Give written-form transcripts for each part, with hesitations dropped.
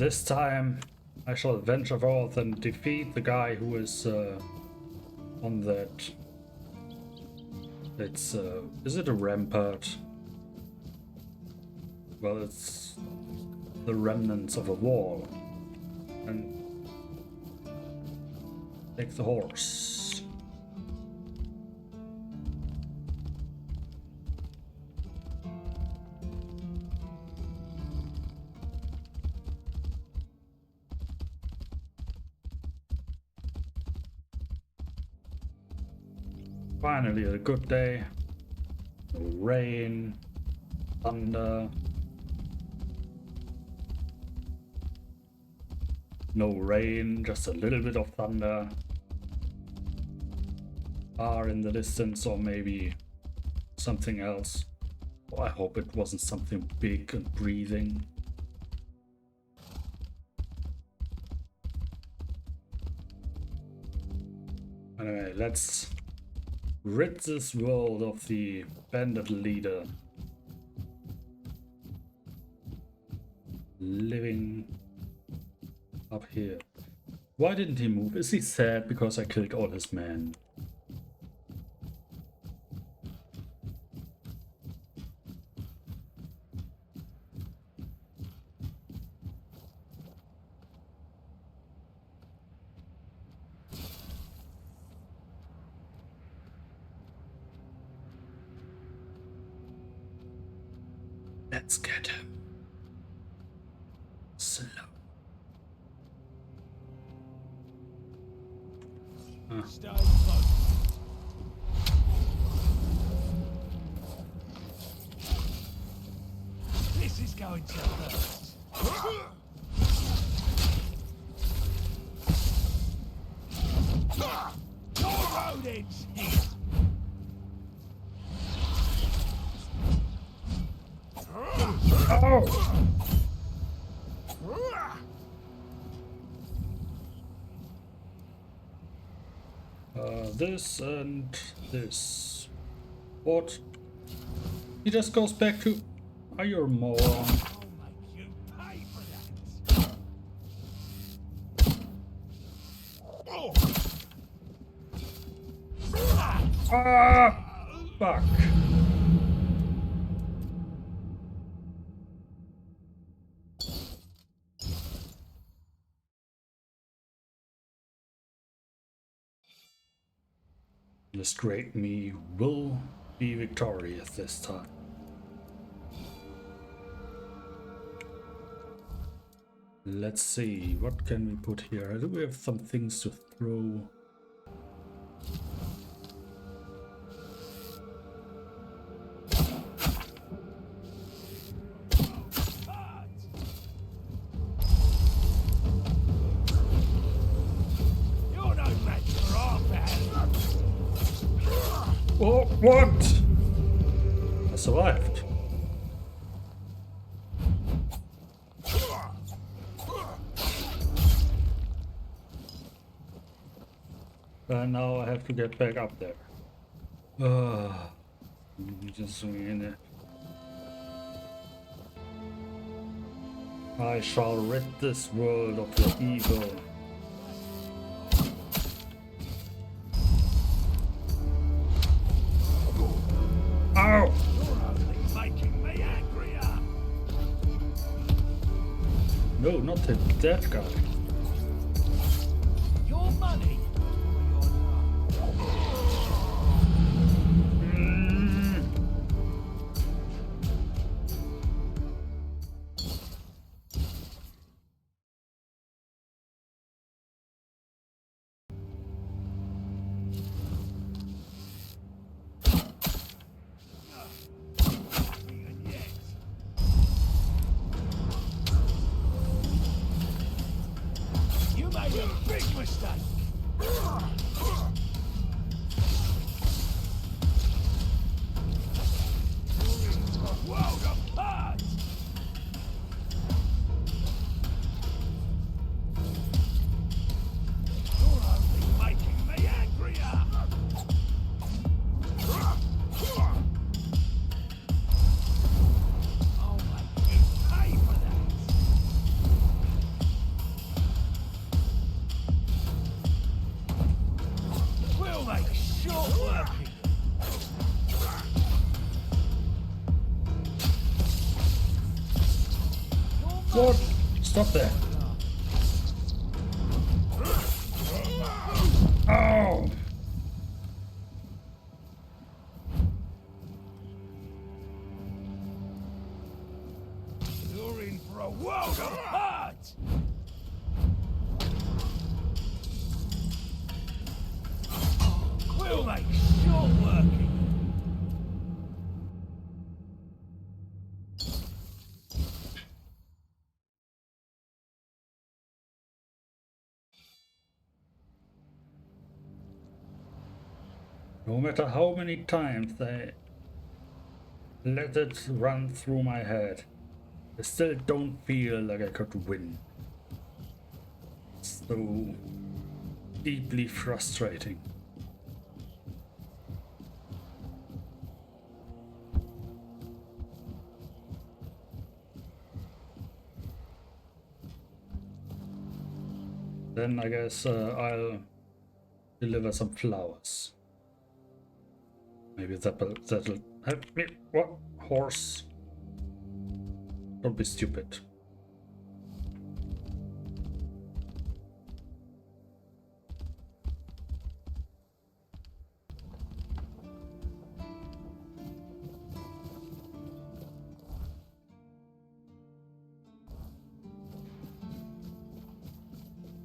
This time I shall venture forth and defeat the guy who is on that. It's is it a rampart? Well, it's the remnants of a wall. And take the horse. Finally, a good day. No rain, thunder. No rain, just a little bit of thunder. Far in the distance, or maybe something else. Oh, I hope it wasn't something big and breathing. Anyway, let's rid this world of the bandit leader living up here. Why didn't he move? Is he sad because I killed all his men? Let's get him. Slow. Stay close. This is going to hurt. Your road ends here. Oh! This and this. What? He just goes back to... Are you a moron? I'll make you pay for that. Ah! Fuck. This great me will be victorious this time. Let's see, what can we put here? Do we have some things to throw? You're no match for our band. Oh, what? I survived. And now I have to get back up there. Just in it. I shall rid this world of the evil. Ow! You're only making me angrier. No, not that guy. Your money. You made a big mistake. World apart. You're only making me angrier. I'll make you pay for that. What? Stop there. Oh! You're in for a world of hurt! We'll make short working. No matter how many times they let it run through my head, I still don't feel like I could win. It's so deeply frustrating. Then I guess I'll deliver some flowers. Maybe that'll help me. What? Horse? Don't be stupid.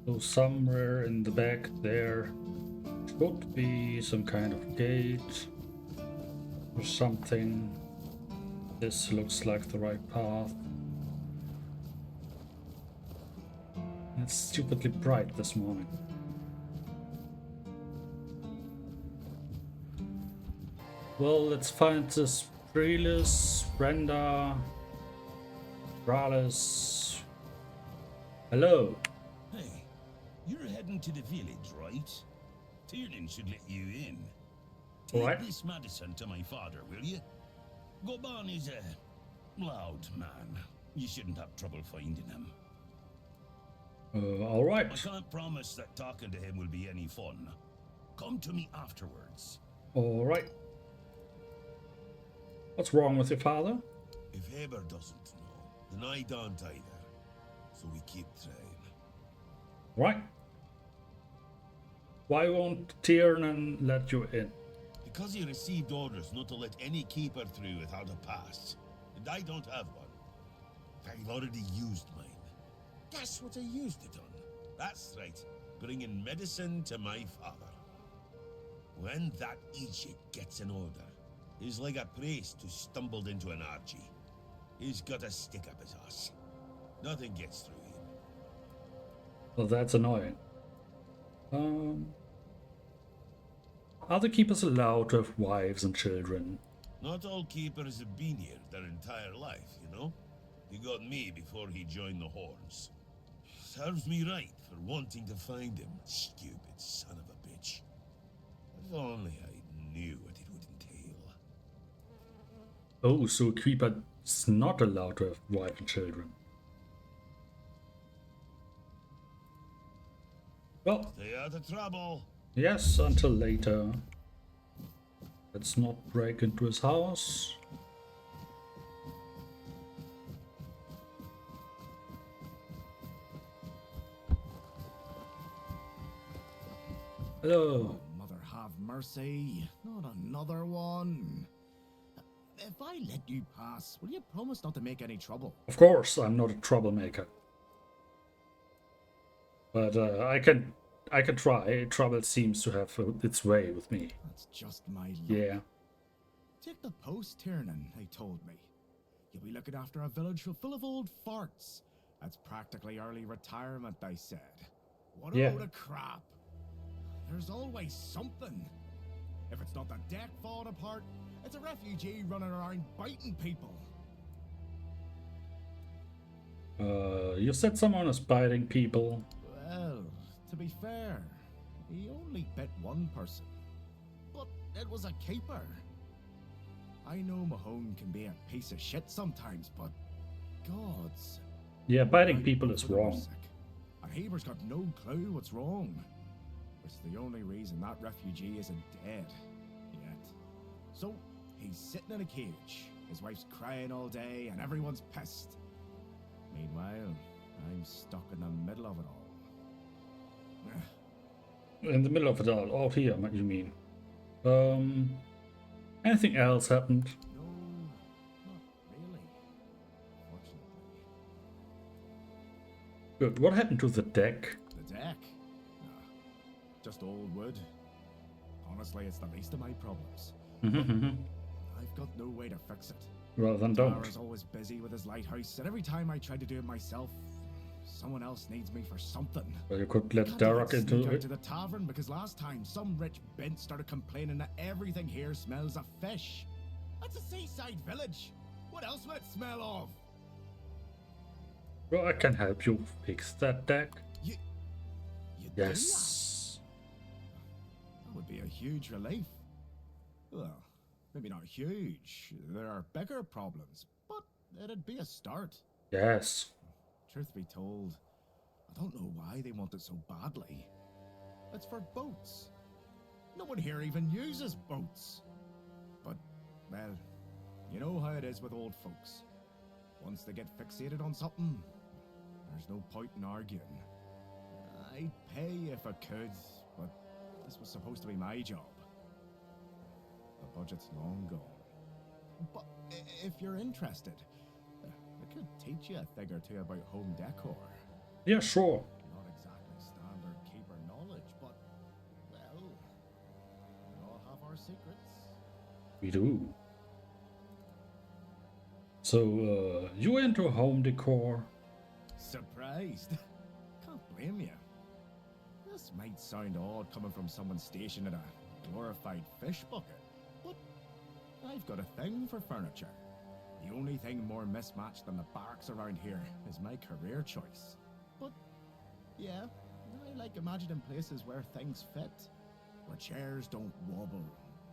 So somewhere in the back there should be some kind of gate or something. This looks like the right path. It's stupidly bright this morning. Well, let's find this Brelis, Brenda, Brales. Hello. Hey, you're heading to the village, right? Tiernan should let you in. Take What? this medicine to my father, will you? Goban is a loud man. You shouldn't have trouble finding him. All right. I can't promise that talking to him will be any fun. Come to me afterwards. All right. What's wrong with your father? If Haber doesn't know, then I don't either. So we keep trying. Right. Why won't Tiernan let you in? Because he received orders not to let any keeper through without a pass. And I don't have one. I've already used mine. Guess what I used it on? That's right. Bringing medicine to my father. When that Egypt gets an order, he's like a priest who stumbled into an orgy. He's got a stick up his ass. Nothing gets through him. Well, that's annoying. Are the keepers allowed to have wives and children? Not all keepers have been here their entire life, you know? He got me before he joined the Horns. Serves me right for wanting to find him, stupid son of a bitch. If only I knew what it would entail. Oh, so a keeper is not allowed to have wife and children. Well, Stay out of trouble. yes, until later. Let's not break into his house. Hello. Oh, mother have mercy. Not another one. If I let you pass, will you promise not to make any trouble? Of course, I'm not a troublemaker. But I can try. Trouble seems to have its way with me. That's just my luck. Yeah. Take the post, Tiernan, they told me. You'll be looking after a village full of old farts. That's practically early retirement, they said. What a Yeah. load of crap. There's always something. If it's not the deck falling apart, it's a refugee running around biting people. You said someone is biting people. Well, to be fair, he only bit one person. But it was a keeper. I know Mahone can be a piece of shit sometimes, but gods. Yeah, biting Right people is before they were wrong. sick. And Haber's got no clue what's wrong. Which is the only reason that refugee isn't dead yet. So he's sitting in a cage. His wife's crying all day and everyone's pissed. Meanwhile, I'm stuck in the middle of it all. In the middle of it all here, what you mean? Anything else happened? No, not really. Fortunately. Good. What happened to the deck? The deck? Nah, just old wood. Honestly, it's the least of my problems. I've got no way to fix it. Well, then don't. Tara's always busy with his lighthouse, and every time I try to do it myself, someone else needs me for something. Well, you could let Can't Derek even sneak into out it. to the tavern because last time some rich bint started complaining that everything here smells of fish. That's a seaside village. What else would it smell of? Well, I can help you fix that deck. You do that? Yes. That would be a huge relief. Well, maybe not huge. There are bigger problems, but it'd be a start. Yes. Truth be told, I don't know why they want it so badly. It's for boats. No one here even uses boats. But, well, you know how it is with old folks. Once they get fixated on something, there's no point in arguing. I'd pay if I could, but this was supposed to be my job. The budget's long gone. But if you're interested, I could teach you a thing or two about home decor. Yeah, sure. Not exactly standard keeper knowledge, but, well, we all have our secrets. We do. So, you into home decor? Surprised? Can't blame you. This might sound odd coming from someone stationed in a glorified fish bucket, but I've got a thing for furniture. The only thing more mismatched than the barracks around here is my career choice. But, yeah, I like imagining places where things fit. Where chairs don't wobble.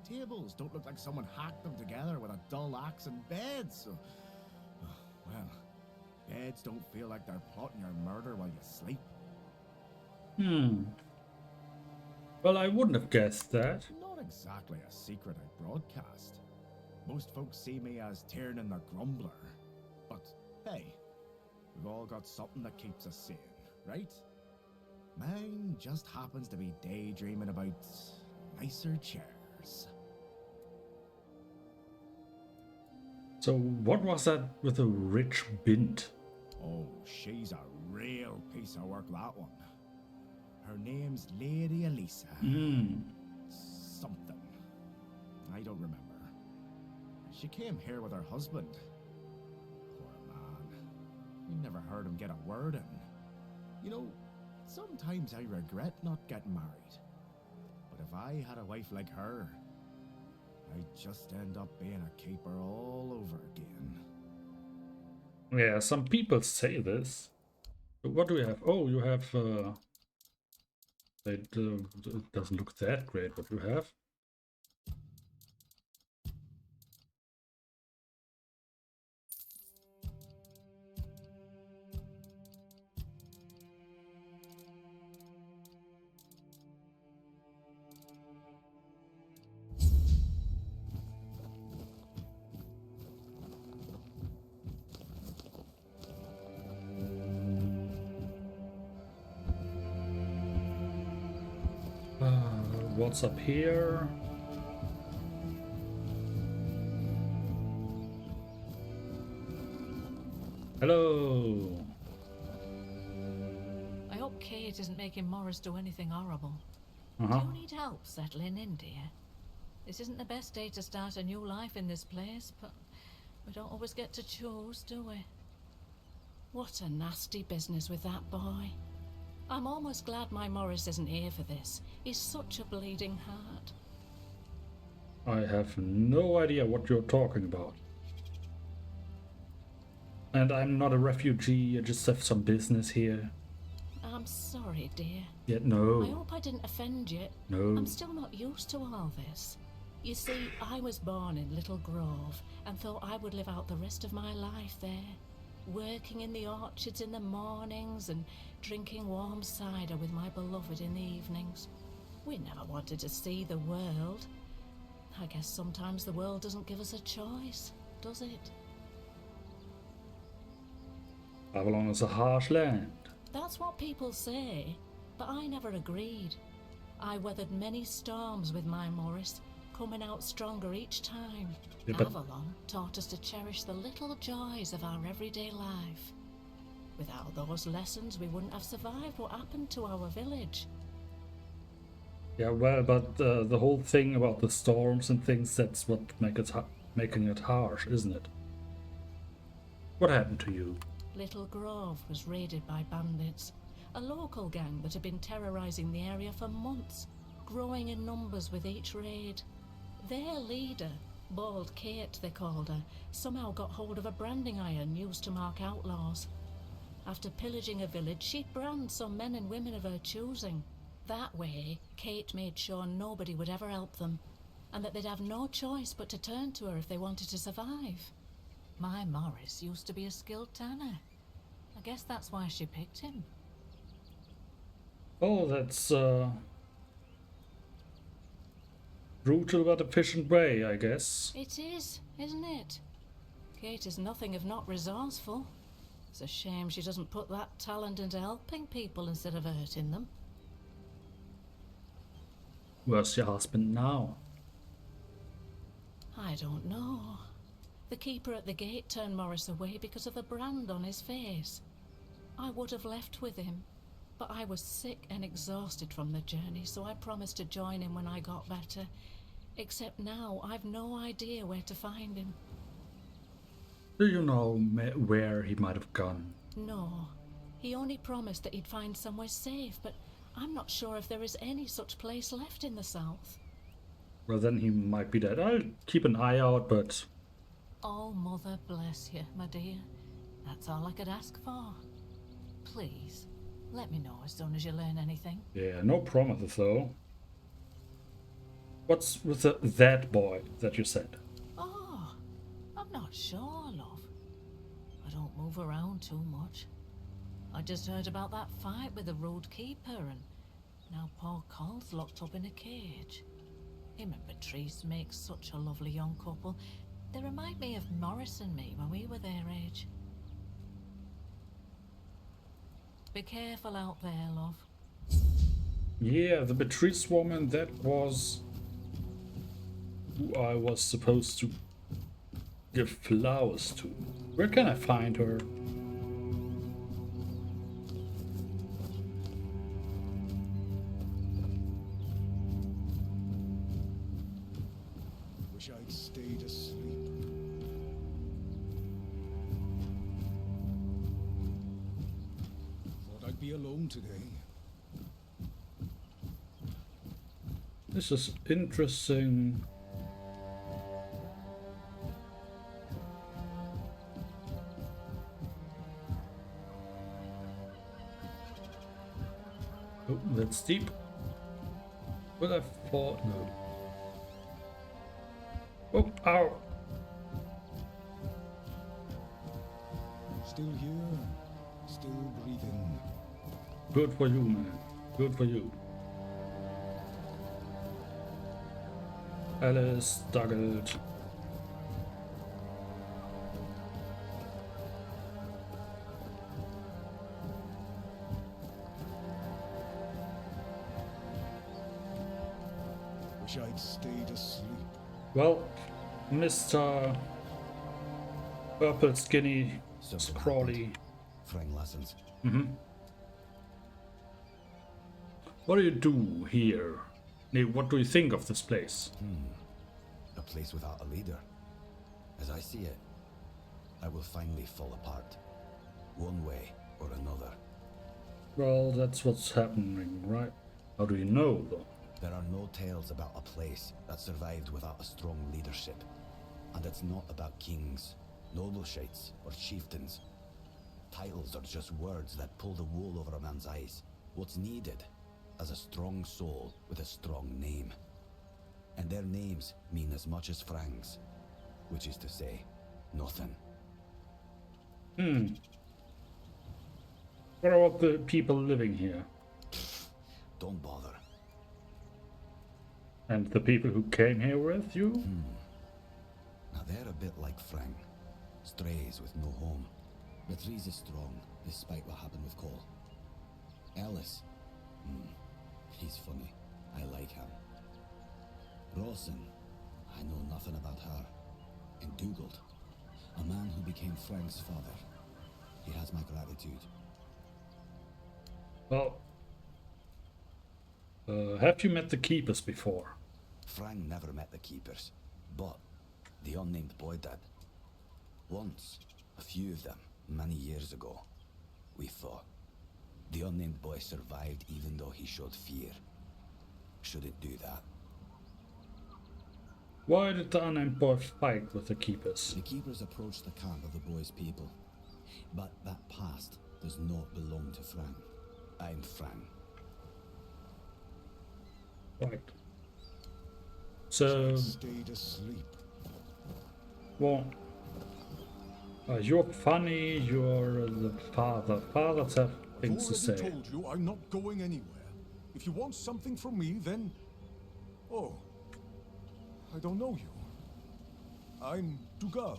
Tables don't look like someone hacked them together with a dull axe, and beds. Well, beds don't feel like they're plotting your murder while you sleep. Well, I wouldn't have guessed that. Not exactly a secret I broadcast. Most folks see me as Tiernan the Grumbler. But, hey, we've all got something that keeps us sane, right? Mine just happens to be daydreaming about nicer chairs. So, what was that with the rich bint? Oh, she's a real piece of work, that one. Her name's Lady Elisa. Something. I don't remember. She came here with her husband. Poor man. We never heard him get a word in. You know, sometimes I regret not getting married. But if I had a wife like her, I'd just end up being a keeper all over again. Yeah, some people say this. What do we have? Oh, you have... it doesn't look that great, what you have. What's up here? Hello. I hope Kate isn't making Morris do anything horrible. Uh-huh. Do you need help settling in, dear? This isn't the best day to start a new life in this place, but we don't always get to choose, do we? What a nasty business with that boy. I'm almost glad my Morris isn't here for this. He's such a bleeding heart. I have no idea what you're talking about. And I'm not a refugee, I just have some business here. I'm sorry, dear. Yet I no. hope I didn't offend you. No. I'm still not used to all this. You see, I was born in Little Grove and thought I would live out the rest of my life there. Working in the orchards in the mornings and drinking warm cider with my beloved in the evenings. We never wanted to see the world. I guess sometimes the world doesn't give us a choice, does it? Avalon is a harsh land. That's what people say, but I never agreed. I weathered many storms with my Morris, coming out stronger each time. Yeah, but- Avalon taught us to cherish the little joys of our everyday life. Without those lessons, we wouldn't have survived what happened to our village. Yeah, well, but the whole thing about the storms and things, that's what making it harsh, isn't it? What happened to you? Little Grove was raided by bandits, a local gang that had been terrorizing the area for months, growing in numbers with each raid. Their leader, Bald Kate they called her, somehow got hold of a branding iron used to mark outlaws. After pillaging a village, she'd brand some men and women of her choosing. That way, Kate made sure nobody would ever help them, and that they'd have no choice but to turn to her if they wanted to survive. My Morris used to be a skilled tanner. I guess that's why she picked him. Oh, that's brutal but efficient way, I guess. It is, isn't it? Kate is nothing if not resourceful. It's a shame she doesn't put that talent into helping people instead of hurting them. Where's your husband now? I don't know. The keeper at the gate turned Morris away because of the brand on his face. I would have left with him, but I was sick and exhausted from the journey, so I promised to join him when I got better. Except now, I've no idea where to find him. Do you know where he might have gone? No. He only promised that he'd find somewhere safe, but I'm not sure if there is any such place left in the south. Well, then he might be dead. I'll keep an eye out, but... Oh, Mother bless you, my dear. That's all I could ask for. Please, let me know as soon as you learn anything. Yeah, no promises, though. What's with that boy that you said? Oh, I'm not sure, love. I don't move around too much. I just heard about that fight with the road keeper, and now poor Cole's locked up in a cage. Him and Patrice make such a lovely young couple. They remind me of Morris and me when we were their age. Be careful out there, love. Yeah, the Beatrice woman, that was who I was supposed to give flowers to. Where can I find her? Wish I'd stayed asleep. Thought I'd be alone today. This is interesting. Oh, that's deep. But I thought no. Oh, ow! Still here, still breathing. Good for you, man. Good for you. Alice Dougald. Wish I'd stayed asleep. Well, Mr. Purple Skinny Scrawly. Frank lessons. What do you do here? Nay, what do you think of this place? A place without a leader. As I see it, I will finally fall apart. One way or another. Well, that's what's happening, right? How do you know, though? There are no tales about a place that survived without a strong leadership. And it's not about kings, nobleshites, or chieftains. Titles are just words that pull the wool over a man's eyes. What's needed is a strong soul with a strong name. And their names mean as much as Frank's, which is to say, nothing. What about the people living here? Don't bother. And the people who came here with you? Now they're a bit like Frank. Strays with no home. Beatrice is strong, despite what happened with Cole. Ellis? He's funny. I like him. Rawson? I know nothing about her. And Dugald? A man who became Frank's father. He has my gratitude. Well, have you met the Keepers before? Frank never met the Keepers, but the unnamed boy did. Once, a few of them, many years ago, we fought. The unnamed boy survived even though he showed fear. Shouldn't do that. Why did the unnamed boy fight with the Keepers? The Keepers approached the camp of the boy's people, but that past does not belong to Frank. I'm Frank. Right. So, Stayed asleep. well, you're funny, you're the father. Fathers have things to I've say. already told you I'm not going anywhere. If you want something from me, then... Oh, I don't know you. I'm Dugald.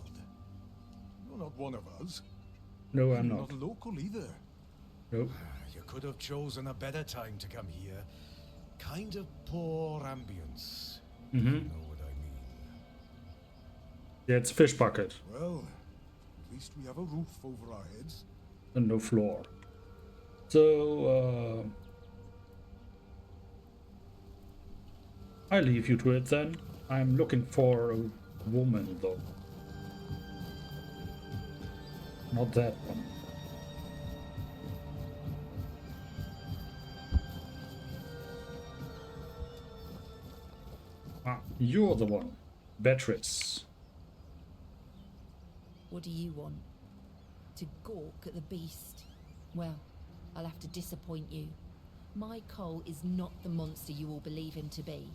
You're not one of us. No, I'm You're not. not local either. Nope. You could have chosen a better time to come here. Kind of poor ambience. You know what I mean. Yeah, it's fish bucket Well, at least we have a roof over our heads. and no floor. So, I leave you to it then. I'm looking for a woman though. Not that one. Ah, you're the one. Beatrice. What do you want? To gawk at the beast? Well, I'll have to disappoint you. My Cole is not the monster you all believe him to be.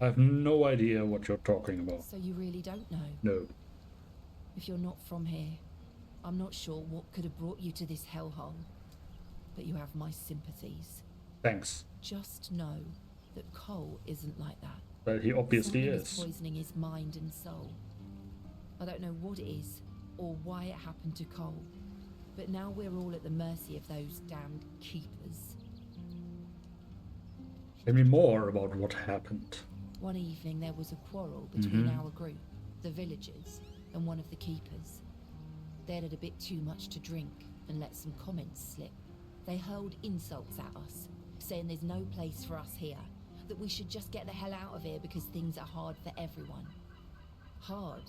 I have no idea what you're talking about. So you really don't know? No. If you're not from here, I'm not sure what could have brought you to this hellhole. But you have my sympathies. Thanks. Just know that Cole isn't like that. Well, he obviously Something is. poisoning his mind and soul. I don't know what it is or why it happened to Cole, but now we're all at the mercy of those damned keepers. Tell me more about what happened. One evening there was a quarrel between our group, the villagers, and one of the keepers. They'd had a bit too much to drink and let some comments slip. They hurled insults at us, saying there's no place for us here, that we should just get the hell out of here because things are hard for everyone. Hard?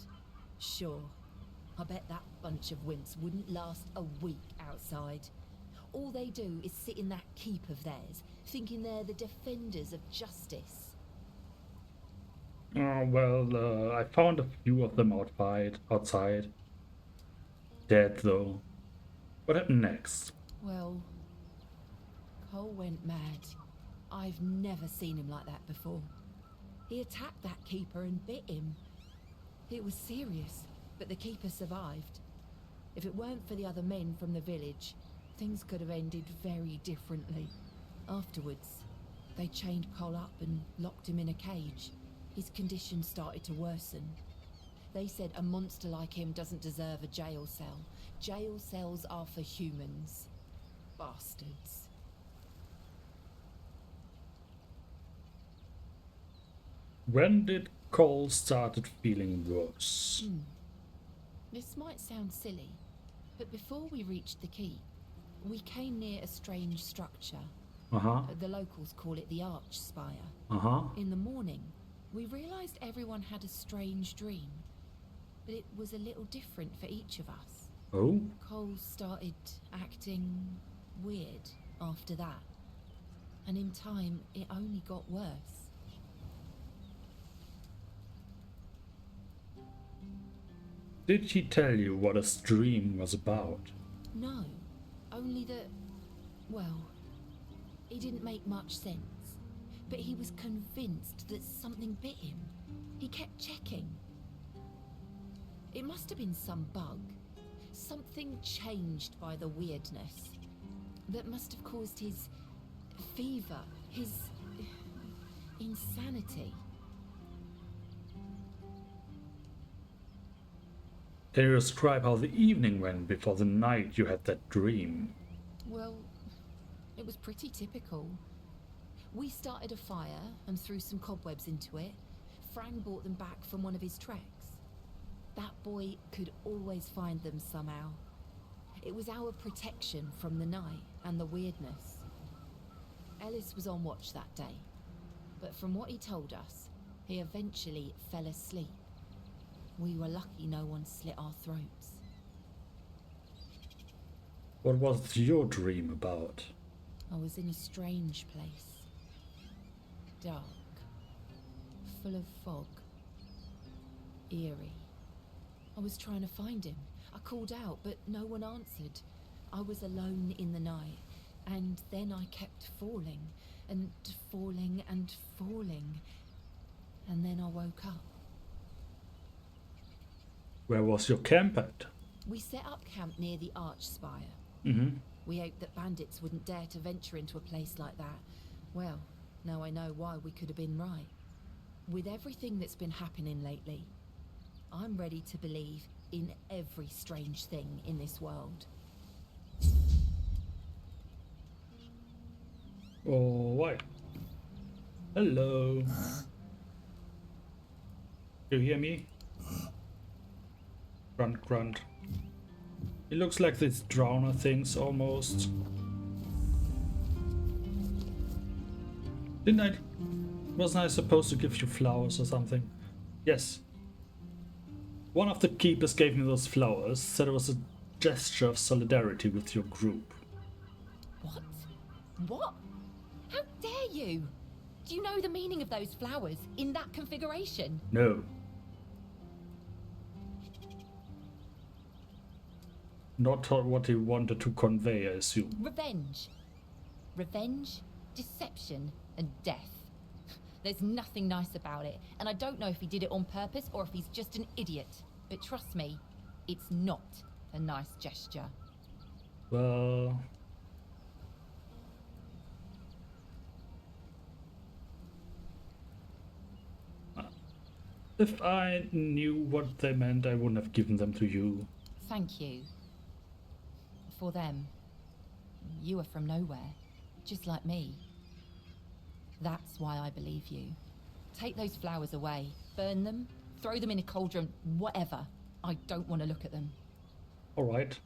Sure. I bet that bunch of wimps wouldn't last a week outside. All they do is sit in that keep of theirs, thinking they're the defenders of justice. Oh, well, I found a few of them outside. Dead, though. What happened next? Well, Cole went mad. I've never seen him like that before. He attacked that keeper and bit him. It was serious, but the keeper survived. If it weren't for the other men from the village, things could have ended very differently. Afterwards, they chained Cole up and locked him in a cage. His condition started to worsen. They said a monster like him doesn't deserve a jail cell. Jail cells are for humans. Bastards. When did Cole started feeling worse? This might sound silly, but before we reached the keep, we came near a strange structure. Uh-huh. The locals call it the Arch Spire. Uh-huh. In the morning, we realized everyone had a strange dream, but it was a little different for each of us. Oh? Cole started acting weird after that, and in time, it only got worse. Did he tell you what his dream was about? No, only that, well, it didn't make much sense. But he was convinced that something bit him. He kept checking. It must have been some bug. Something changed by the weirdness. That must have caused his fever, his insanity. Can you describe how the evening went before the night you had that dream? Well, it was pretty typical. We started a fire and threw some cobwebs into it. Fran brought them back from one of his treks. That boy could always find them somehow. It was our protection from the night and the weirdness. Ellis was on watch that day, but from what he told us, he eventually fell asleep. We were lucky no one slit our throats. What was your dream about? I was in a strange place. Dark. Full of fog. Eerie. I was trying to find him. I called out, but no one answered. I was alone in the night, and then I kept falling, and falling, and falling. And then I woke up. Where was your camp at? We set up camp near the arch spire. Mm-hmm. We hoped that bandits wouldn't dare to venture into a place like that. Well, now I know why we could have been right. With everything that's been happening lately, I'm ready to believe in every strange thing in this world. Alright. Hello. You hear me? Grunt, grunt. It looks like these drowner things almost. Wasn't I supposed to give you flowers or something? Yes. One of the keepers gave me those flowers, said it was a gesture of solidarity with your group. What? What? How dare you? Do you know the meaning of those flowers in that configuration? No. Not what he wanted to convey, I assume. Revenge. Revenge, deception, and death. There's nothing nice about it, and I don't know if he did it on purpose or if he's just an idiot. But trust me, it's not a nice gesture. Well... if I knew what they meant, I wouldn't have given them to you. Thank you. For them. You are from nowhere, just like me. That's why I believe you. Take those flowers away, burn them, throw them in a cauldron, whatever. I don't want to look at them. Alright.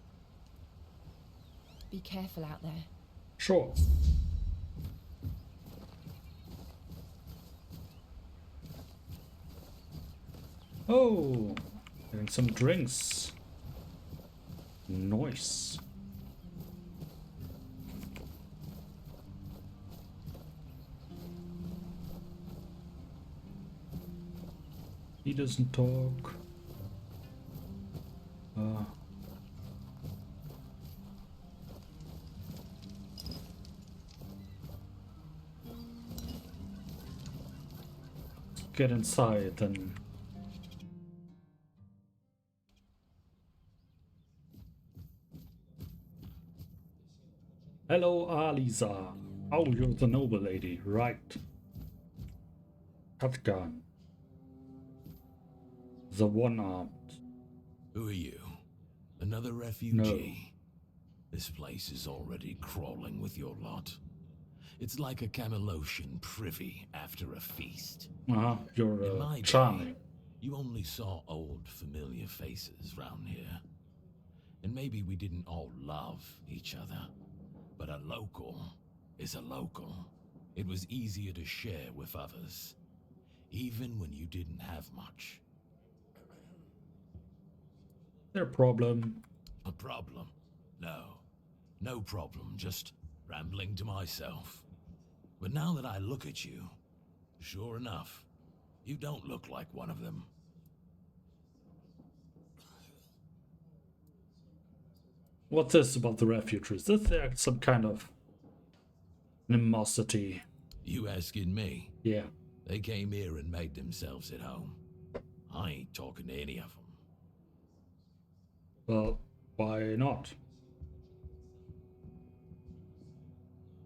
Be careful out there. Sure. Oh, getting some drinks. Nice. He doesn't talk. Get inside then. Hello, Aliza. Oh, you're the noble lady, right? Shotgun. The one-armed. Who are you? Another refugee? This place is already crawling with your lot. It's like a Camelosian privy after a feast. You're In my charming. day, you only saw old familiar faces round here. And maybe we didn't all love each other. But a local is a local. It was easier to share with others, even when you didn't have much. Their problem. A problem? No. No problem, just rambling to myself. But now that I look at you, sure enough, you don't look like one of them. What's this about the refugees? Is there some kind of animosity? You asking me? Yeah. They came here and made themselves at home. I ain't talking to any of them. Well, why not?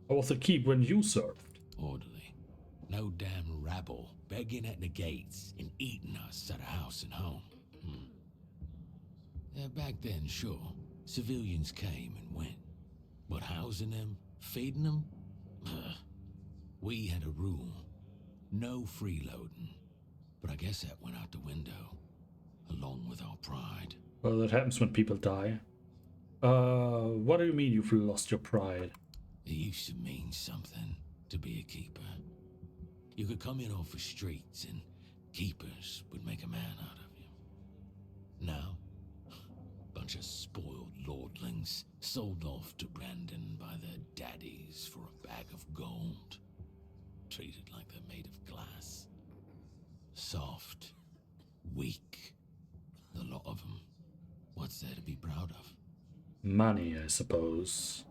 How was the keep when you served? Orderly. No damn rabble begging at the gates and eating us at a house and home. Back then, sure, civilians came and went. But housing them, feeding them? We had a rule. No freeloading. But I guess that went out the window, along with our pride. Well, that happens when people die. What do you mean you've lost your pride? It used to mean something to be a keeper. You could come in off the streets and keepers would make a man out of you. Now, bunch of spoiled lordlings sold off to Brandon by their daddies for a bag of gold. Treated like they're made of glass. Soft. Weak. The lot of them. What's there to be proud of? Money, I suppose.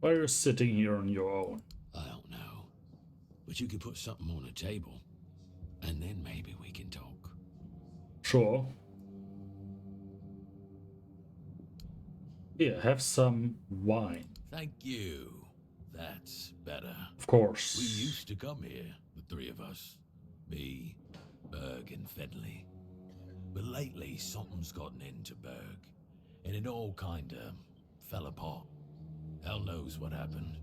Why are you sitting here on your own? I don't know. But you could put something on the table, and then maybe we can talk. Sure. Here, have some wine. Thank you. That's better. Of course. We used to come here, the three of us. Me, Berg, and Fedley. But lately, something's gotten into Berg, and it all kinda fell apart. Hell knows what happened.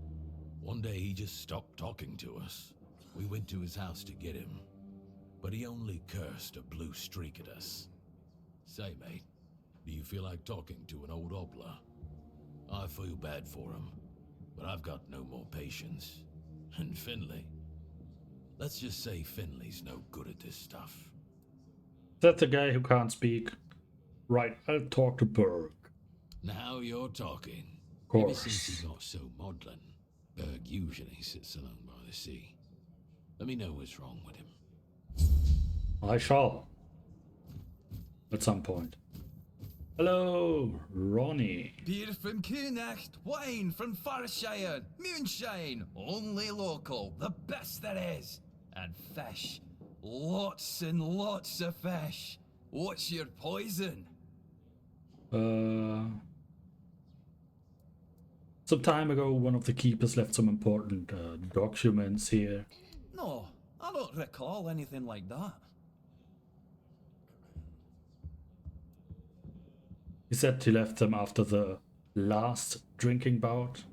One day he just stopped talking to us. We went to his house to get him, but he only cursed a blue streak at us. Say, mate, do you feel like talking to an old obla? I feel bad for him, but I've got no more patience. And Finley? Let's just say Finley's no good at this stuff. That's the guy who can't speak. Right, I'll talk to Berg. Now you're talking. Of course. Ever since he got so maudlin, Berg usually sits alone by the sea. Let me know what's wrong with him. I shall. At some point. Hello, Ronnie. Beer from Kunacht, wine from Farshire, moonshine, only local, the best there is. And fish. Lots and lots of fish. What's your poison? Some time ago, one of the keepers left some important documents here. No, I don't recall anything like that. He said he left them after the last drinking bout.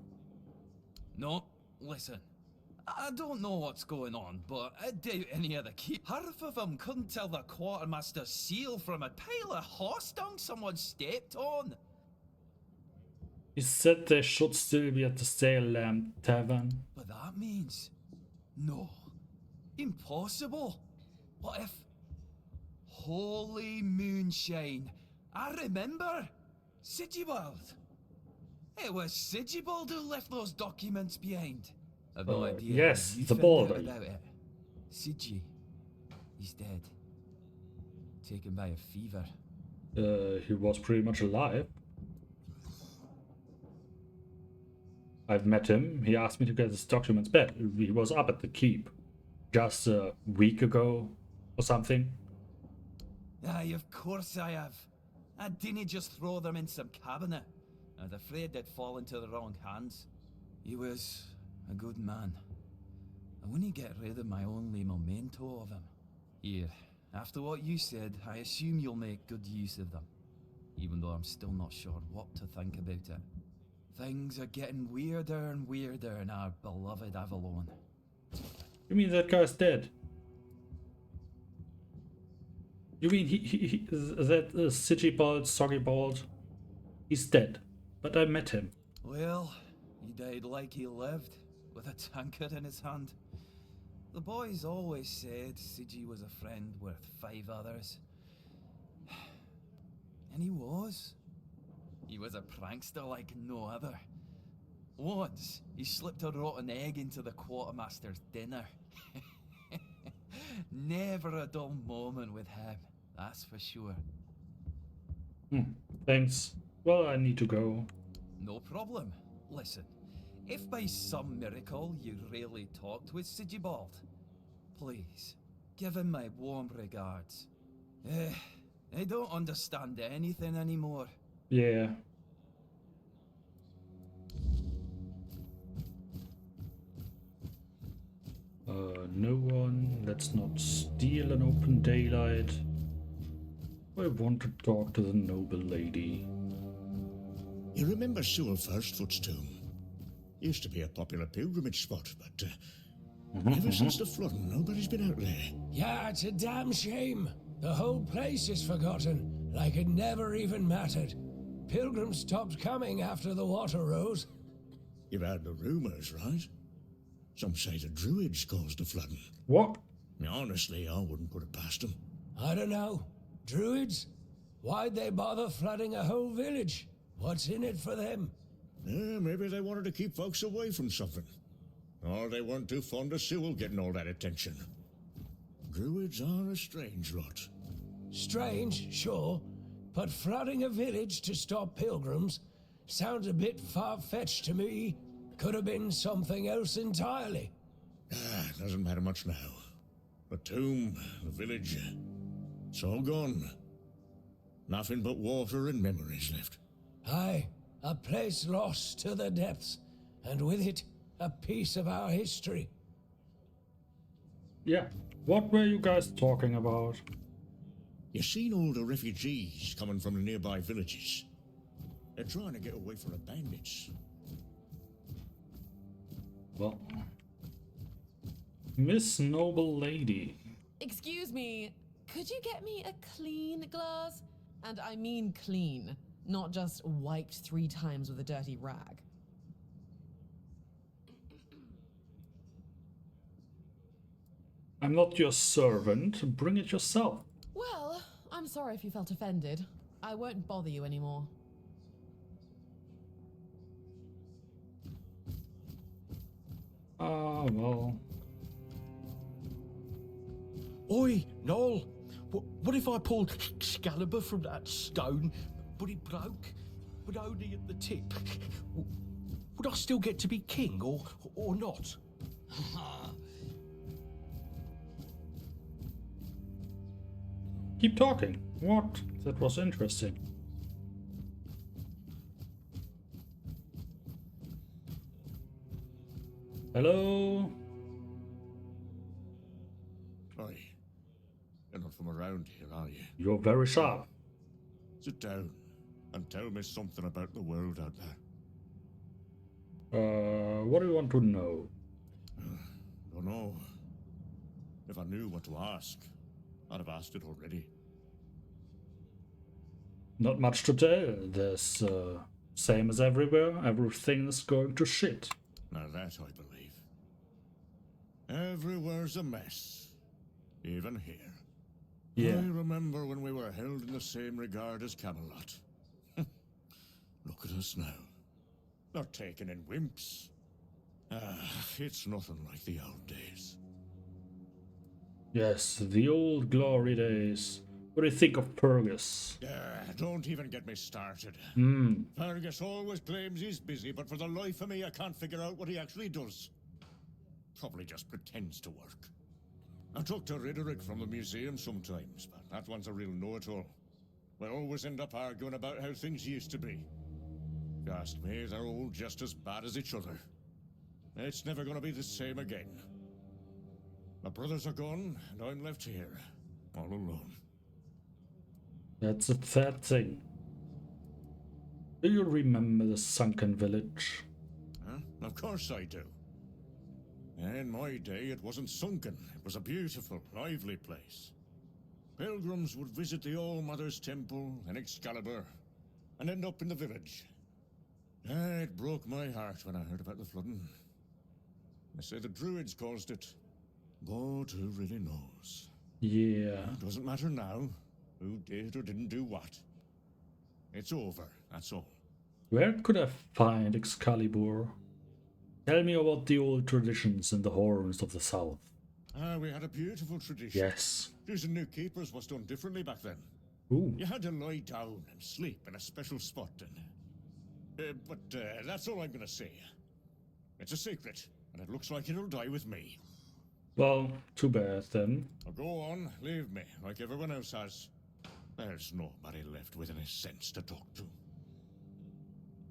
No, listen. I don't know what's going on, but I doubt any of the half of them couldn't tell the quartermaster's seal from a pile of horse dung someone stepped on. He said they should still be at the Sail Lamp Tavern. But that means... no. Impossible. What if... Holy moonshine. I remember. Sigibald. It was Sigibald who left those documents behind. I've no idea. Yes, you the found out boy. about it. Sigi. He's dead. Taken by a fever. He was pretty much alive. I've met him. He asked me to get his documents back. He was up at the keep just a week ago or something. Aye, of course I have. I didn't just throw them in some cabinet. I was afraid they'd fall into the wrong hands. He was a good man. I wouldn't get rid of my only memento of him. Here, after what you said, I assume you'll make good use of them. Even though I'm still not sure what to think about it. Things are getting weirder and weirder in our beloved Avalon. You mean that guy's dead? You mean that Sigibald, Soggibald? He's dead, but I met him. Well, he died like he lived, with a tankard in his hand. The boys always said Sigi was a friend worth 5 others. And he was. He was a prankster like no other. Once, he slipped a rotten egg into the quartermaster's dinner. Never a dull moment with him, that's for sure. Thanks. Well, I need to go. No problem. Listen, if by some miracle you really talked with Sigibald, please, give him my warm regards. I don't understand anything anymore. Yeah. no one. Let's not steal an open daylight. I want to talk to the noble lady. You remember Sewell Firstfoot's tomb? Used to be a popular pilgrimage spot, but ever since the flooding, nobody's been out there. Yeah, it's a damn shame. The whole place is forgotten, like it never even mattered. Pilgrims stopped coming after the water rose. You've heard the rumors, right? Some say the Druids caused the flooding. What? Honestly, I wouldn't put it past them. I don't know. Druids? Why'd they bother flooding a whole village? What's in it for them? Maybe they wanted to keep folks away from something. Or they weren't too fond of Sewell getting all that attention. Druids are a strange lot. Strange, sure, but flooding a village to stop pilgrims sounds a bit far-fetched to me. Could have been something else entirely. Doesn't matter much now. The tomb, the village, it's all gone. Nothing but water and memories left. Aye, a place lost to the depths, and with it, a piece of our history. Yeah. What were you guys talking about? You seen all the refugees coming from the nearby villages? They're trying to get away from the bandits. Well, Miss Noble Lady. Excuse me, could you get me a clean glass? And I mean clean, not just wiped 3 times with a dirty rag. I'm not your servant. Bring it yourself. Well, I'm sorry if you felt offended. I won't bother you anymore. Well. Oi, Noel! What if I pulled Excalibur from that stone, but it broke, but only at the tip? Would I still get to be king, or not? Keep talking. What? That was interesting. Hello? Oi, you're not from around here, are you? You're very sharp. Sit down and tell me something about the world out there. What do you want to know? Don't know. If I knew what to ask, I'd have asked it already. Not much to tell. There's, same as everywhere, everything's going to shit. Now that I believe. Everywhere's a mess. Even here. Yeah. I remember when we were held in the same regard as Camelot. Look at us now. Not taken in wimps. It's nothing like the old days. Yes, the old glory days. What do you think of Purgus? Don't even get me started. Fergus always claims he's busy, but for the life of me, I can't figure out what he actually does. Probably just pretends to work. I talk to Riderick from the museum sometimes, but that one's a real know-it-all. We always end up arguing about how things used to be. If you ask me, they're all just as bad as each other. It's never gonna be the same again. My brothers are gone, and I'm left here, all alone. That's a sad thing. Do you remember the sunken village? Of course I do. In my day, it wasn't sunken. It was a beautiful, lively place. Pilgrims would visit the All-Mother's Temple and Excalibur, and end up in the village. It broke my heart when I heard about the flooding. They say the Druids caused it, but who really knows? Yeah. Doesn't matter now who did or didn't do what. It's over, that's all. Where could I find Excalibur? Tell me about the old traditions in the horns of the south. We had a beautiful tradition. Yes. Choosing new keepers was done differently back then. Ooh. You had to lie down and sleep in a special spot, but that's all I'm gonna say. It's a secret, and it looks like it'll die with me. Well, too bad then. Now go on, leave me, like everyone else has. There's nobody left with any sense to talk to.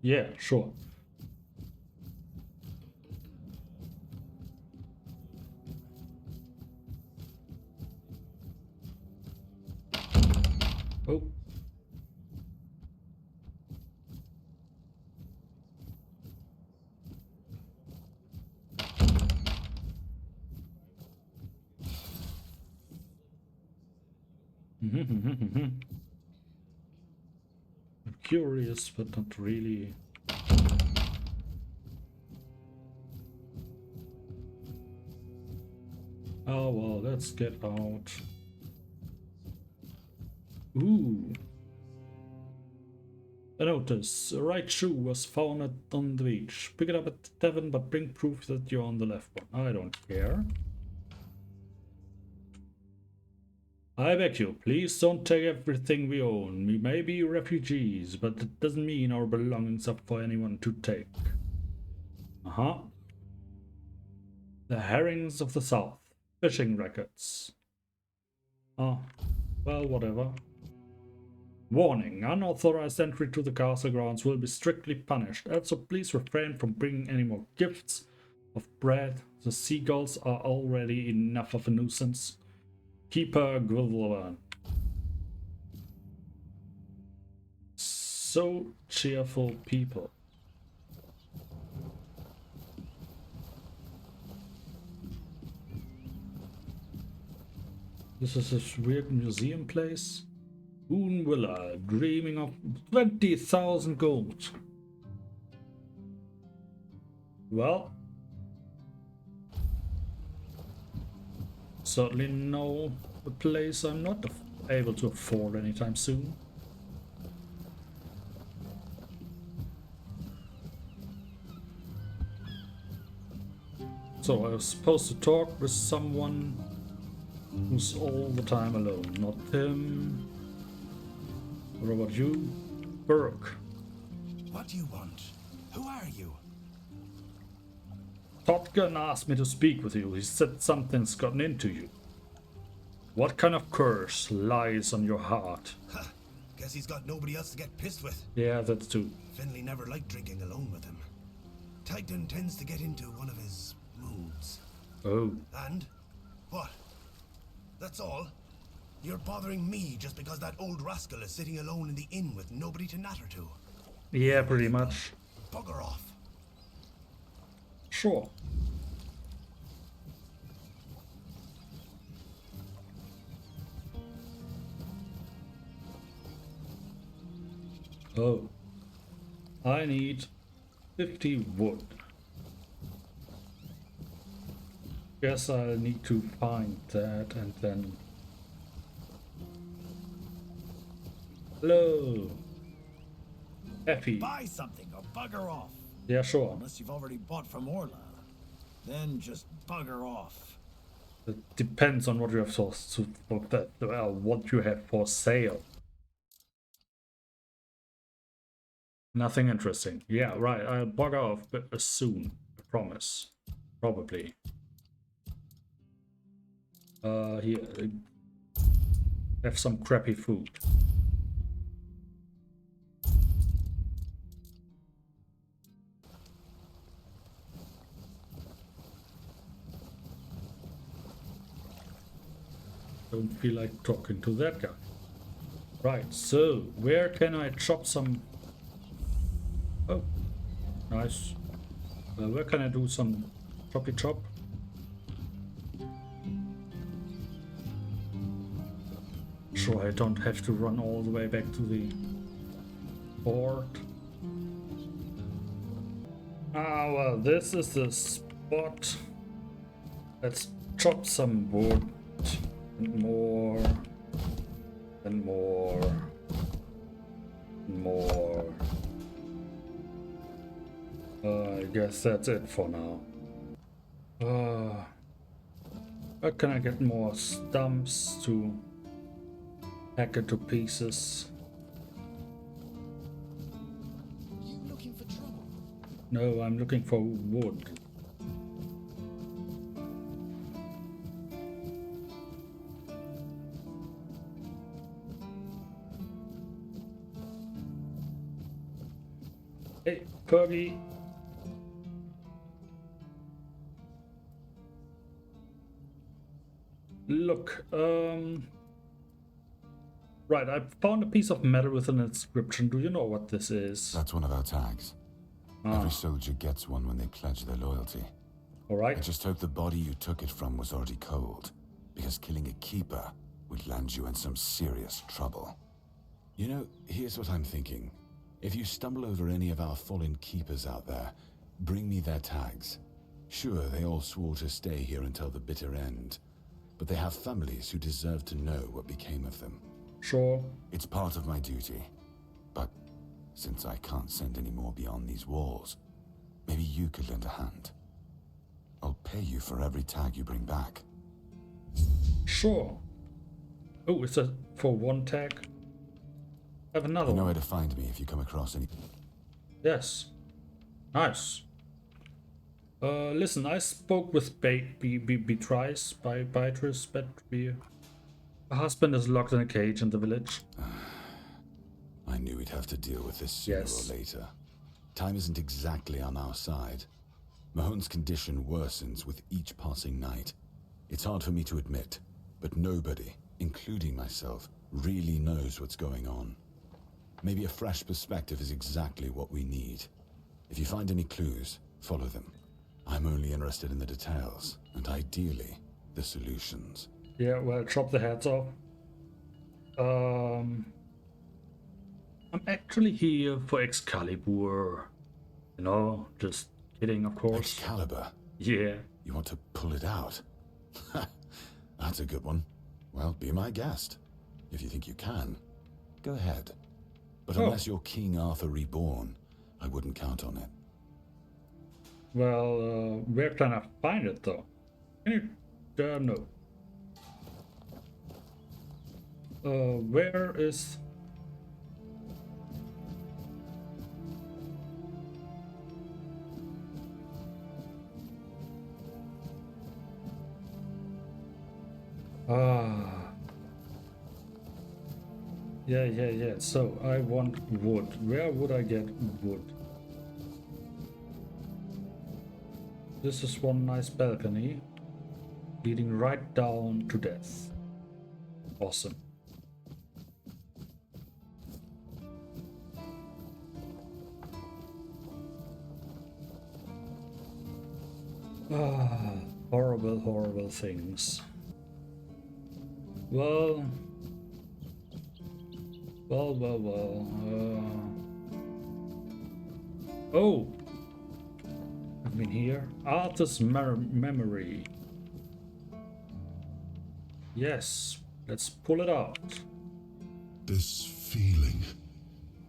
Yeah, sure. Oh. I'm curious, but not really. Oh well, let's get out. Ooh. A notice. A right shoe was found on the beach. Pick it up at the tavern, but bring proof that you're on the left one. I don't care. I beg you, please don't take everything we own. We may be refugees, but it doesn't mean our belongings are for anyone to take. Uh-huh. The herrings of the south. Fishing records. Oh, well, whatever. Warning, unauthorized entry to the castle grounds will be strictly punished. Also, please refrain from bringing any more gifts of bread. The seagulls are already enough of a nuisance. Keeper Avalon. So cheerful people. This is this weird museum place. Boone Villa, dreaming of 20,000 gold. Well, certainly no place I'm not able to afford anytime soon. So I was supposed to talk with someone who's all the time alone. Not him. What about you? Burke. What do you want? Who are you? Topgun asked me to speak with you. He said something's gotten into you. What kind of curse lies on your heart? Huh. Guess he's got nobody else to get pissed with. Yeah, that's true. Finley never liked drinking alone with him. Titan tends to get into one of his moods. Oh. And? What? That's all? You're bothering me just because that old rascal is sitting alone in the inn with nobody to natter to. Yeah, pretty much. Bugger off. Sure. Oh. I need 50 wood. Guess I'll need to find that and then... Hello. Effie. Buy something or bugger off. Yeah, sure. Unless you've already bought from Orla. Then just bugger off. It depends on what you have what you have for sale. Nothing interesting. Yeah, right. I'll bug off soon. I promise. Probably. Here. Have some crappy food. Don't feel like talking to that guy. Right, so where can I chop some... Oh, nice. Where can I do some choppy chop? Sure, I don't have to run all the way back to the port. Ah, well, this is the spot. Let's chop some wood. And more. And more. And more. I guess that's it for now. Where can I get more stumps to hack it to pieces? You looking for trouble? No, I'm looking for wood. Hey, Puggy. Look, Right, I found a piece of metal with an inscription. Do you know what this is? That's one of our tags. Ah. Every soldier gets one when they pledge their loyalty. Alright. I just hope the body you took it from was already cold, because killing a keeper would land you in some serious trouble. You know, here's what I'm thinking. If you stumble over any of our fallen keepers out there, bring me their tags. Sure, they all swore to stay here until the bitter end, but they have families who deserve to know what became of them. Sure. It's part of my duty, but since I can't send any more beyond these walls, maybe you could lend a hand. I'll pay you for every tag you bring back. Sure. Oh, is that for one tag? I have another You know one. where to find me if you come across any... Yes. Nice. Listen, I spoke with Beatrice. Her husband is locked in a cage in the village. I knew we'd have to deal with this sooner Yes. or later. Time isn't exactly on our side. Mahone's condition worsens with each passing night. It's hard for me to admit, but nobody, including myself, really knows what's going on. Maybe a fresh perspective is exactly what we need. If you find any clues, follow them. I'm only interested in the details, and ideally, the solutions. Yeah, well, chop the heads off. I'm actually here for Excalibur. You know, just kidding, of course. Excalibur? Yeah. You want to pull it out? That's a good one. Well, be my guest. If you think you can, go ahead. But unless you're King Arthur reborn, I wouldn't count on it. Well, where can I find it, though? Can you... no. Where is... Ah. Yeah. So, I want wood. Where would I get wood? This is one nice balcony, leading right down to death. Awesome. Ah, horrible things. Well. Oh! I've been here. Arthur's memory. Yes, let's pull it out. This feeling,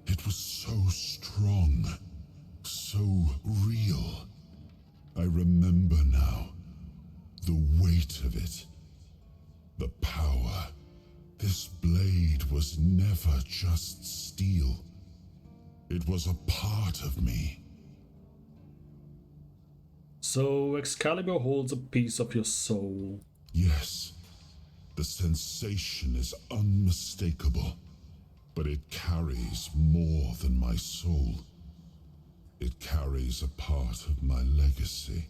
it was so strong, so real. I remember now, the weight of it, the power. This blade was never just steel. It was a part of me. So Excalibur holds a piece of your soul. Yes, the sensation is unmistakable, but it carries more than my soul. It carries a part of my legacy.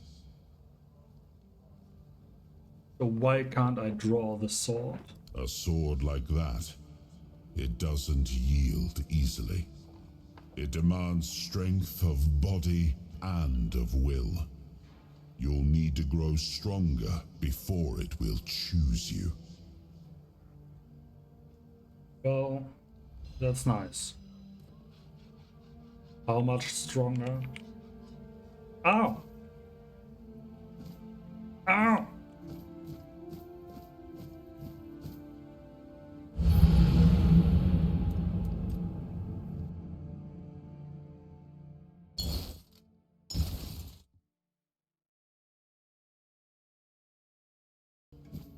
So why can't I draw the sword? A sword like that, it doesn't yield easily. It demands strength of body and of will. You'll need to grow stronger before it will choose you. Well, that's nice. How much stronger? Ow! Ow!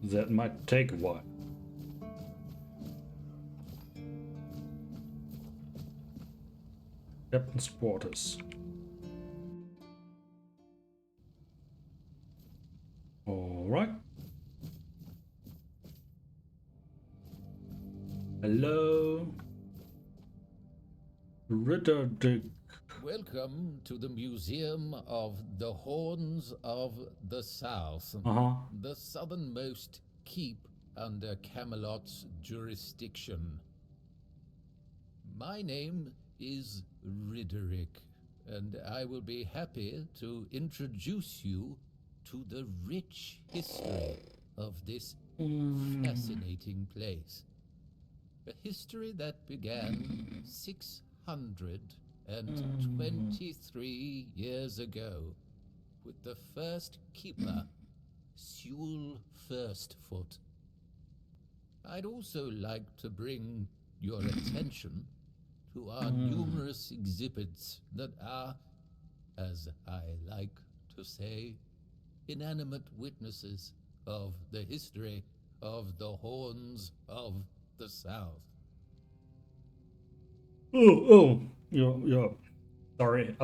That might take a while. Captain's quarters. All right. Hello, Ritter Dick. Welcome to the Museum of the Horns of the South, the southernmost keep under Camelot's jurisdiction. My name is Ridderick, and I will be happy to introduce you to the rich history of this fascinating place. A history that began 623 years ago with the first keeper, Sewell Firstfoot. I'd also like to bring your attention to our numerous exhibits that are, as I like to say, inanimate witnesses of the history of the Horns of the South. You're sorry.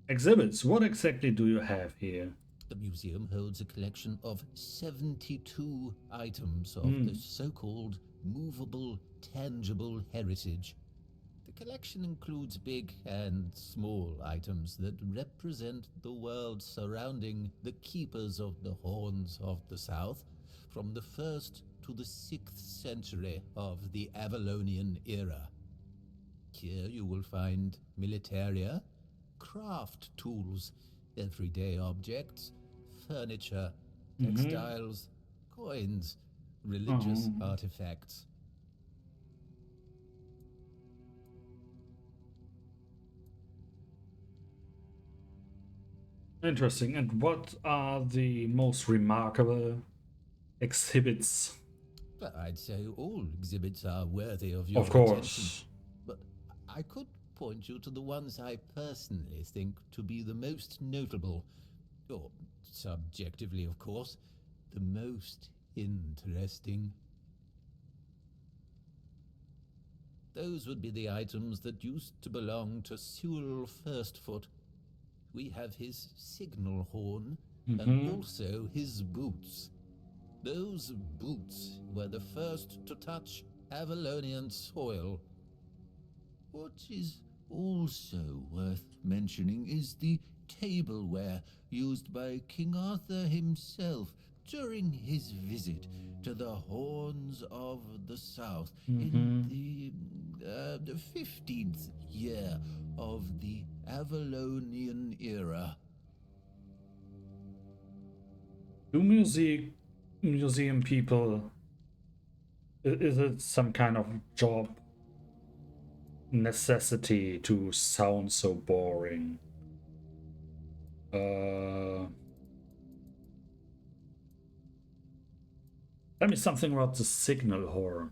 Exhibits. What exactly do you have here? The museum holds a collection of 72 items of the so-called movable, tangible heritage. The collection includes big and small items that represent the world surrounding the keepers of the Horns of the South from the 1st to the 6th century of the Avalonian era. Here you will find militaria, craft tools, everyday objects, furniture, textiles, coins, religious artifacts. Interesting. And what are the most remarkable exhibits? But I'd say all exhibits are worthy of your Of course. attention. But I could point you to the ones I personally think to be the most notable, or subjectively, of course, the most interesting. Those would be the items that used to belong to Sewell Firstfoot. We have his signal horn and also his boots. Those boots were the first to touch Avalonian soil. What is also worth mentioning is the tableware used by King Arthur himself during his visit to the Horns of the South in the 15th year of the Avalonian era. Do museum people, is it some kind of job necessity to sound so boring? Tell me something about the signal horn.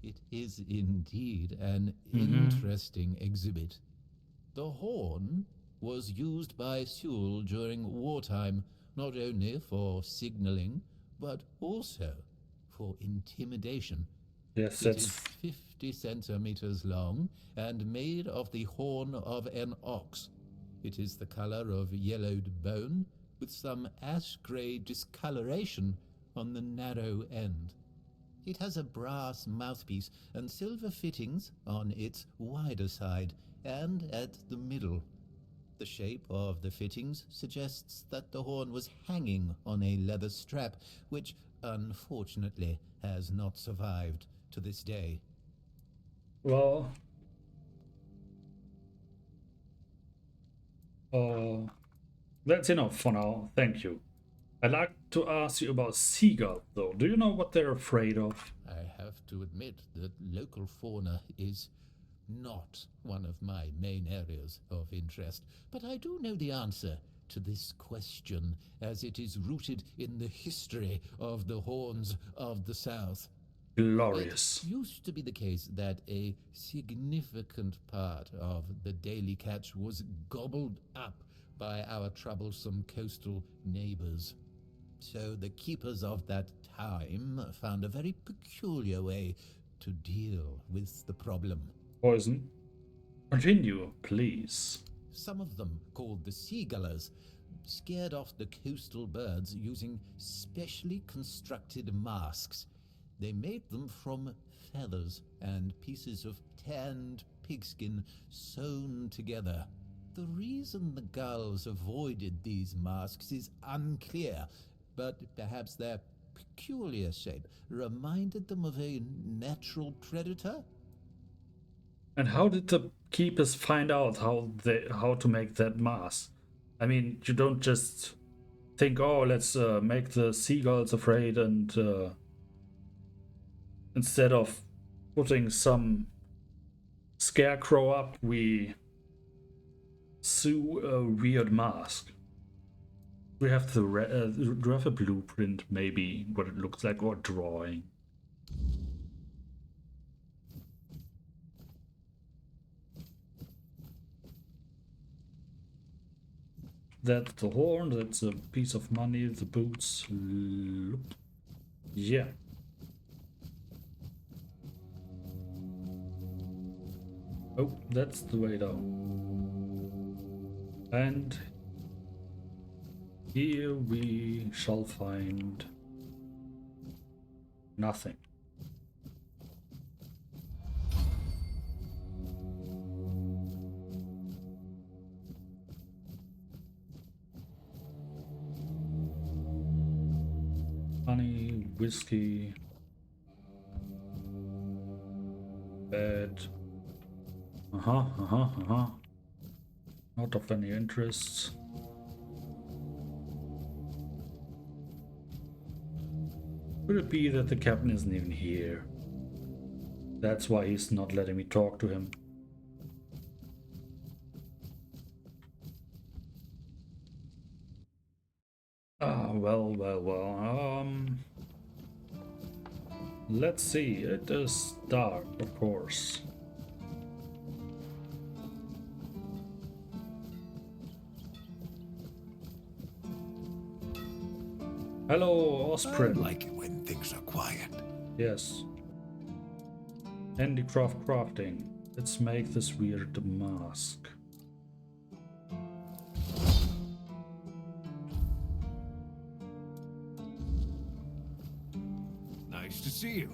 It is indeed an interesting exhibit. The horn was used by Sewell during wartime, not only for signaling, but also for intimidation. Yes, It is 50 centimeters long and made of the horn of an ox. It is the color of yellowed bone with some ash-gray discoloration on the narrow end. It has a brass mouthpiece and silver fittings on its wider side and at the middle. The shape of the fittings suggests that the horn was hanging on a leather strap, which unfortunately has not survived to this day. Well, that's enough for now. Thank you. I'd like to ask you about seagull, though. Do you know what they're afraid of? I have to admit that local fauna is not one of my main areas of interest, but I do know the answer to this question, as it is rooted in the history of the Horns of the South. Glorious. It used to be the case that a significant part of the daily catch was gobbled up by our troublesome coastal neighbors. So the keepers of that time found a very peculiar way to deal with the problem. Poison. Continue, please. Some of them, called the seagullers, scared off the coastal birds using specially constructed masks. They made them from feathers and pieces of tanned pigskin sewn together. The reason the gulls avoided these masks is unclear, but perhaps their peculiar shape reminded them of a natural predator? And how did the keepers find out how to make that mask? I mean, you don't just think, oh, let's make the seagulls afraid, and instead of putting some scarecrow up, we sew a weird mask. We have the do you have a blueprint, maybe what it looks like, or drawing? That's the horn, that's a piece of money, the boots. Yeah. Oh, that's the way down. And here we shall find nothing. Honey, whiskey, bed. Not of any interest. Could it be that the captain isn't even here? That's why he's not letting me talk to him. Ah, well. Let's see. It is dark, of course. Hello, Osprey. I like it when things are quiet. Yes. Handicraft crafting. Let's make this weird mask. Nice to see you.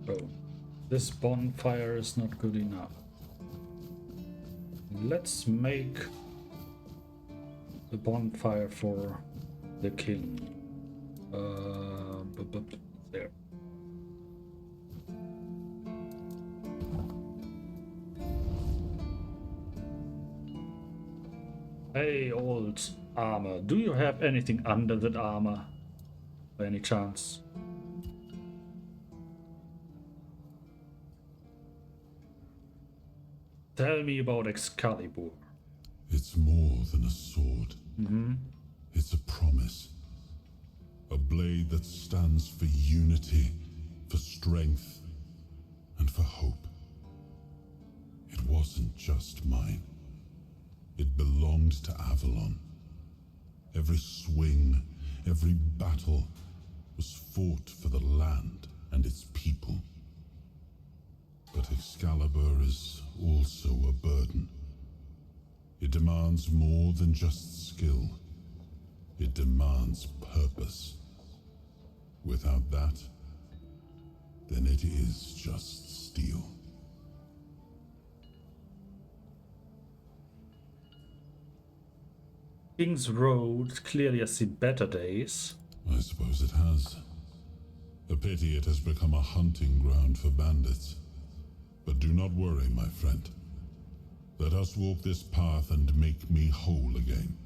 Oh, this bonfire is not good enough. Let's make the bonfire for the king. There. Hey, old armor. Do you have anything under that armor? By any chance? Tell me about Excalibur. It's more than a sword. It's a promise. A blade that stands for unity, for strength, and for hope. It wasn't just mine. It belonged to Avalon. Every swing, every battle was fought for the land and its people. But Excalibur is also a burden. It demands more than just skill. It demands purpose. Without that, then it is just steel. King's Road clearly has seen better days. I suppose it has. A pity it has become a hunting ground for bandits. But do not worry, my friend. Let us walk this path and make me whole again.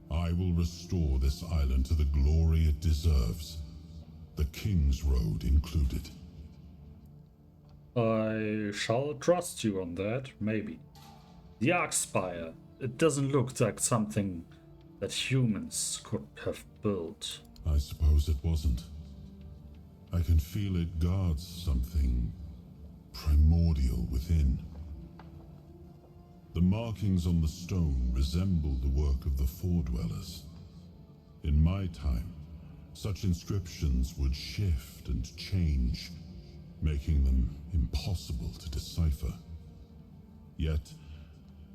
I will restore this island to the glory it deserves, the King's Road included. I shall trust you on that, maybe. The Arkspire. It doesn't look like something that humans could have built. I suppose it wasn't. I can feel it guards something primordial within. The markings on the stone resemble the work of the Foredwellers. In my time, such inscriptions would shift and change, making them impossible to decipher. Yet,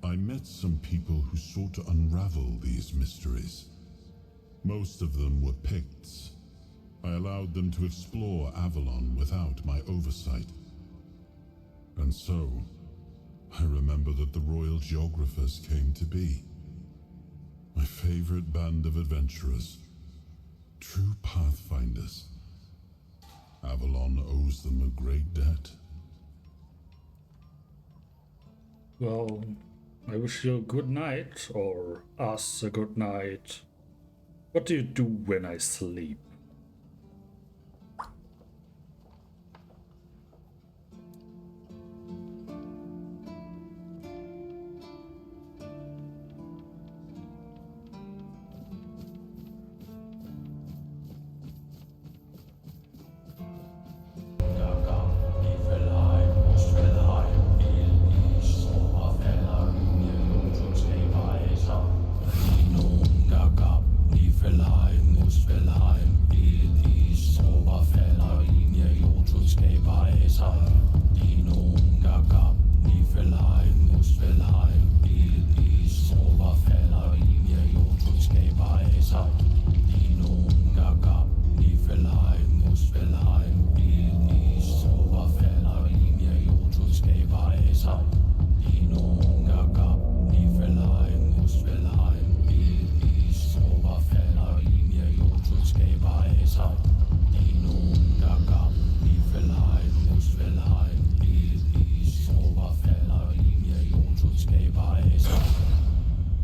I met some people who sought to unravel these mysteries. Most of them were Picts. I allowed them to explore Avalon without my oversight. And so, I remember that the royal geographers came to be. My favorite band of adventurers. True pathfinders. Avalon owes them a great debt. Well, I wish you a good night, or us a good night. What do you do when I sleep? Dino